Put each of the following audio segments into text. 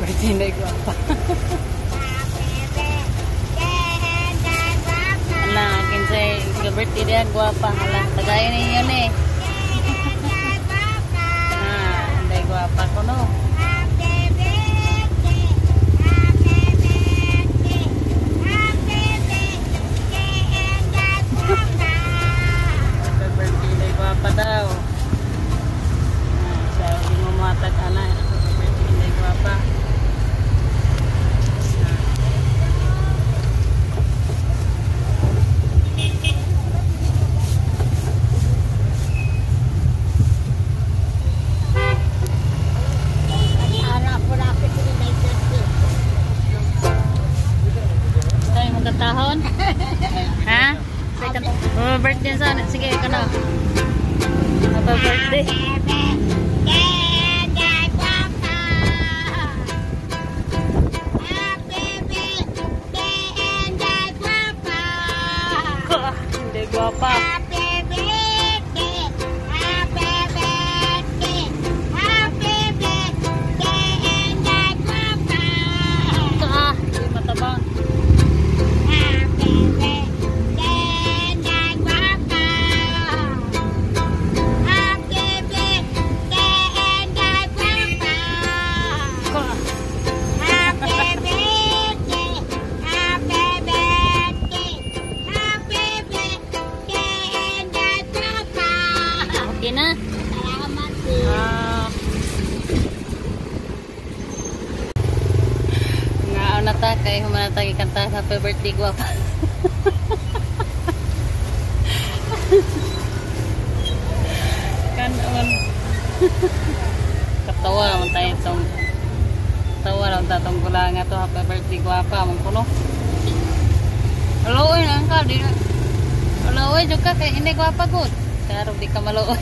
birthday na guwapa. Ala, kinsay birthday na guwapa. Ala, tagayan ninyo ni. Hindi guwapa ko no. Guwapa daw. Siya yung mumatag anak. Hindi guwapa. Tayo magkatahon? Ha? Birthday sa sige ka na. Happy birthday. Hindi guwapa. Matabang. Okay na? Salamat nga na ta kay humanata kanta happy birthday guwapa. Kanon. Katawa man tayo itong tawa lang tatong gulanga to happy birthday guwapa mong kuno. Hello ang ka di na. Hello juga kay hindi guwapa good. Karo di ka maluoy.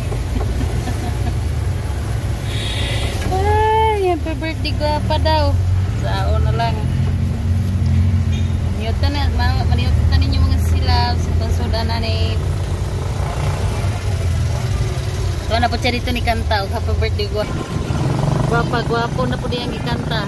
Ay, happy birthday guwapa daw. Sao na lang. Niyutan na, maniyutan ninyo mga silaw sa pangsudan na ni. Ito na po siya dito ni kanta. Happy birthday guwapa. Guwapa, guwapo na po diyang ikanta.